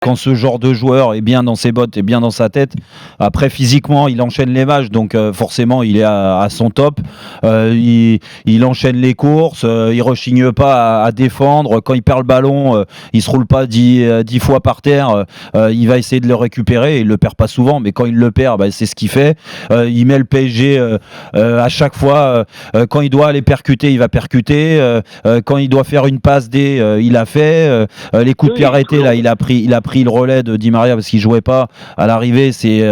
quand ce genre de joueur est bien dans ses bottes et bien dans sa tête, après physiquement il enchaîne les matchs, donc forcément il est à son top. Il enchaîne les courses, il rechigne pas à défendre. Quand il perd le ballon, il se roule pas 10 fois par terre. Il va essayer de le récupérer. Il le perd pas souvent, mais quand il le perd, c'est ce qu'il fait. Il met le PSG à chaque fois. Quand il doit aller percuter, il va percuter. Quand il doit faire une passe D, il a fait. Les coups de pied arrêtés, là, il a pris le relais de Di Maria parce qu'il jouait pas à l'arrivée. C'est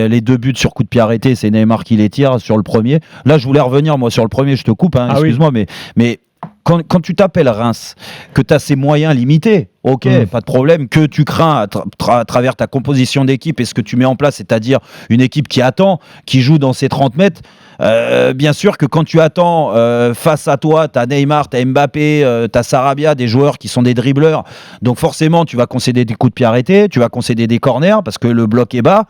les 2 buts sur coup de pied arrêté, c'est Neymar qui les tire sur le premier. Là, je voulais revenir moi sur le premier, je te coupe, excuse-moi, mais quand tu t'appelles Reims, que tu as ces moyens limités, ok, pas de problème, que tu crains à travers ta composition d'équipe et ce que tu mets en place, c'est-à-dire une équipe qui attend, qui joue dans ses 30 mètres. Bien sûr que quand tu attends face à toi, t'as Neymar, t'as Mbappé, t'as Sarabia, des joueurs qui sont des dribbleurs, donc forcément tu vas concéder des coups de pied arrêtés, tu vas concéder des corners parce que le bloc est bas.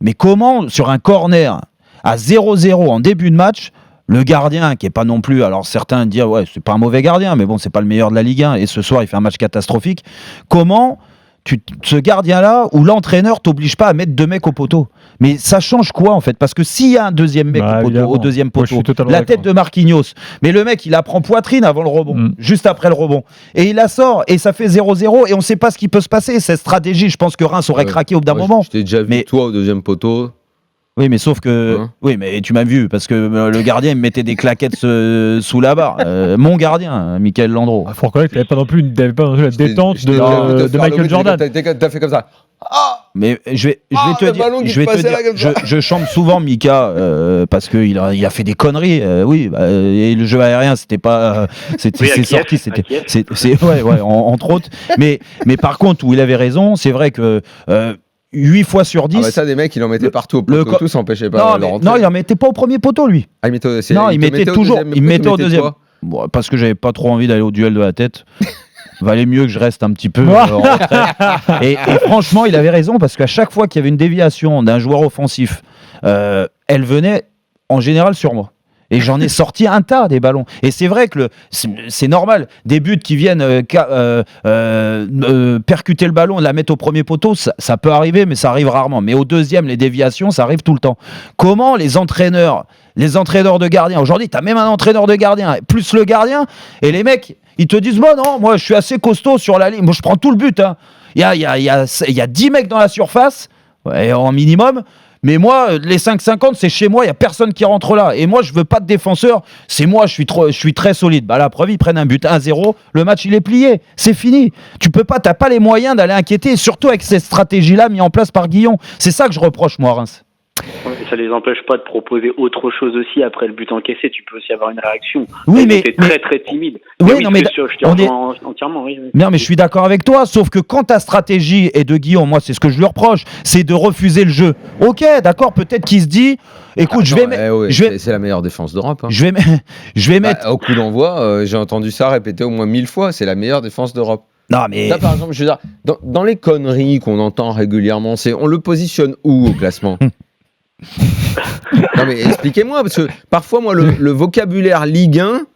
Mais comment sur un corner à 0-0 en début de match, le gardien qui est pas non plus, alors certains disent ouais c'est pas un mauvais gardien, mais bon c'est pas le meilleur de la Ligue 1 et ce soir il fait un match catastrophique, comment ce gardien-là, où l'entraîneur t'oblige pas à mettre 2 mecs au poteau. Mais ça change quoi en fait ? Parce que s'il y a un deuxième mec au deuxième poteau, la tête de Marquinhos, mais le mec il la prend poitrine avant le rebond, juste après le rebond, et il la sort et ça fait 0-0 et on sait pas ce qui peut se passer. Cette stratégie, je pense que Reims aurait craqué au bout d'un moment. Je t'ai déjà vu toi au deuxième poteau. Oui, mais sauf que... Oui, mais tu m'as vu, parce que le gardien, il me mettait des claquettes sous la barre. Mon gardien, Michael Landreau. Il faut reconnaître qu'il n'avait pas non plus la détente de Michael Jordan. T'as fait comme ça. Mais je vais te dire, je chante souvent Mika parce qu'il a fait des conneries. Et le jeu aérien, c'était pas... c'est sorti, entre autres. Mais par contre, où il avait raison, c'est vrai que... 8 fois sur 10. Ça, des mecs, il en mettait partout au poteau, tout s'empêchait pas de rentrer. Non, il en mettait pas au premier poteau, lui. Il mettait au deuxième. Bon, parce que j'avais pas trop envie d'aller au duel de la tête. Valait mieux que je reste un petit peu en retrait. Et franchement, il avait raison, parce qu'à chaque fois qu'il y avait une déviation d'un joueur offensif, elle venait en général sur moi. Et j'en ai sorti un tas des ballons. Et c'est vrai que c'est normal. Des buts qui viennent percuter le ballon, la mettre au premier poteau, ça peut arriver, mais ça arrive rarement. Mais au deuxième, les déviations, ça arrive tout le temps. Comment les entraîneurs de gardiens, aujourd'hui, tu as même un entraîneur de gardien, plus le gardien, et les mecs, ils te disent, non, moi, je suis assez costaud sur la ligne. Moi, je prends tout le but. Hein. Il y a 10 mecs dans la surface, en minimum. Mais moi, les 5,50, c'est chez moi, il n'y a personne qui rentre là. Et moi, je veux pas de défenseur, c'est moi, je suis très solide. La preuve, ils prennent un but 1-0, le match, il est plié, c'est fini. Tu peux pas, t'as pas les moyens d'aller inquiéter, surtout avec cette stratégie-là mise en place par Guillon. C'est ça que je reproche, moi, à Reims. Ça les empêche pas de proposer autre chose aussi après le but encaissé. Tu peux aussi avoir une réaction. Oui, mais c'est très très timide. Oui, je te rejoins entièrement. Oui. Non, mais je suis d'accord avec toi. Sauf que quand ta stratégie est de Guillaume, moi, c'est ce que je lui reproche, c'est de refuser le jeu. Ok, d'accord. Peut-être qu'il se dit, écoute, c'est la meilleure défense d'Europe. Hein. Je vais mettre au coup d'envoi. J'ai entendu ça répéter au moins 1000 fois. C'est la meilleure défense d'Europe. Non, mais là, par exemple, je veux dire, dans les conneries qu'on entend régulièrement, on le positionne où au classement? Non mais expliquez-moi, parce que parfois moi le vocabulaire Ligue 1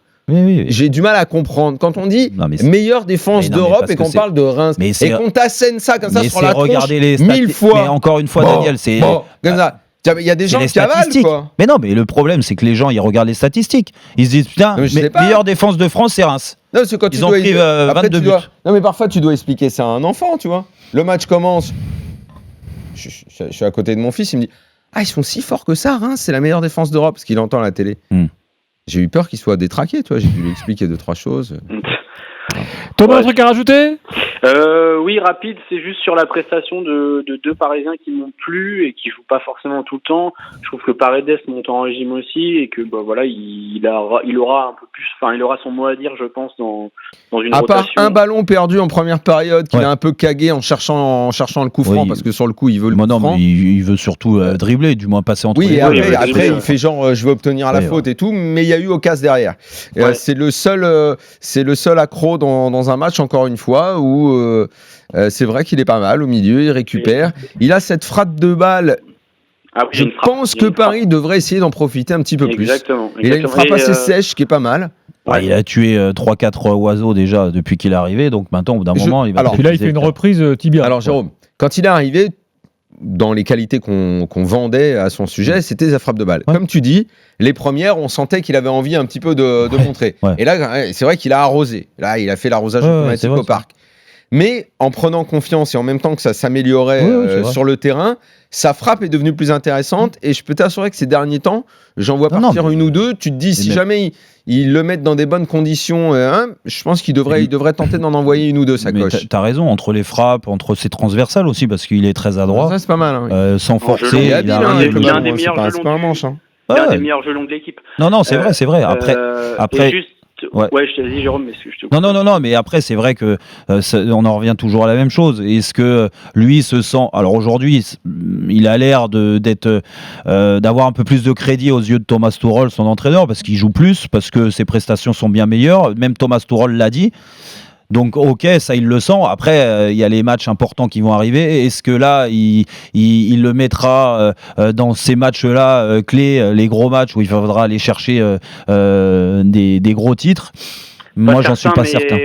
j'ai du mal à comprendre quand on dit meilleure défense d'Europe et qu'on parle de Reims et qu'on t'assène ça comme ça sur la tronche 1000 fois. Mais encore une fois, Daniel, c'est comme ça. Il y a des gens qui avalent, quoi. Mais non, mais le problème c'est que les gens ils regardent les statistiques, ils se disent putain, meilleure défense de France c'est Reims. Non, c'est quand ils ont pris 22 buts. Non mais parfois tu dois expliquer ça à un enfant, tu vois. Le match commence, je suis à côté de mon fils, il me dit ils sont si forts que ça, Reims, c'est la meilleure défense d'Europe, parce qu'il entend à la télé. J'ai eu peur qu'il soit détraqué, toi. J'ai dû lui expliquer 2-3 choses. Thomas, un truc à rajouter ? Oui, rapide, c'est juste sur la prestation de 2 Parisiens qui m'ont plu et qui jouent pas forcément tout le temps. Je trouve que Paredes monte en régime aussi et que il aura un peu plus, il aura son mot à dire, je pense, dans une rotation. À part un ballon perdu en première période qu'il a un peu cagué en cherchant le coup franc, parce que sur le coup il veut le coup franc. Mais il veut surtout dribbler, du moins passer entre les deux. Oui, après il fait genre je veux obtenir la faute et tout, mais il y a eu occasion derrière. C'est le seul accro dans un match, encore une fois, où c'est vrai qu'il est pas mal au milieu, il récupère. Il a cette frappe de balle Ah oui, Je pense que Paris devrait essayer d'en profiter un petit peu plus. Exactement. Il a une frappe assez sèche qui est pas mal. Ouais, il a tué 3-4 oiseaux déjà depuis qu'il est arrivé, donc maintenant, au bout d'un moment, il va. Alors, Puis là, il fait une reprise tibia. Alors, Jérôme, quand il est arrivé, dans les qualités qu'on vendait à son sujet, c'était sa frappe de balle. Ouais. Comme tu dis, les premières, on sentait qu'il avait envie un petit peu de montrer. Ouais. Et là, c'est vrai qu'il a arrosé. Là, il a fait l'arrosage Ouais, automatique c'est vrai, au parc. Mais en prenant confiance et en même temps que ça s'améliorait c'est vrai. sur le terrain, sa frappe est devenue plus intéressante. Et je peux t'assurer que ces derniers temps, j'en vois Non, partir mais- une ou deux. Tu te dis, si mais- jamais ils le mettent dans des bonnes conditions, je pense qu'il devrait tenter d'en envoyer une ou deux, sa Mais coche. t'as raison, entre les frappes, entre ses transversales aussi, parce qu'il est très adroit, Ça, c'est pas mal. Hein. sans jeu long, forcer. Il est habile, hein, arrive, avec le il y a un ballon, des c'est meilleurs pas- jeux c'est pas un longs manche. Hein. C'est un Ouais. des meilleurs jeux longs de l'équipe. Non, c'est vrai, c'est vrai. Après, Et juste, Ouais. je te dis, Jérôme, mais je te coupe. non, mais après, c'est vrai que on en revient toujours à la même chose. Est-ce que lui se sent. Alors aujourd'hui, il a l'air d'avoir un peu plus de crédit aux yeux de Thomas Tuchel, son entraîneur, parce qu'il joue plus, parce que ses prestations sont bien meilleures. Même Thomas Tuchel l'a dit. Donc, ok, ça, il le sent. Après, il y a les matchs importants qui vont arriver. Est-ce que là, il le mettra dans ces matchs-là clés, les gros matchs où il faudra aller chercher des gros titres? Moi, j'en suis pas certain.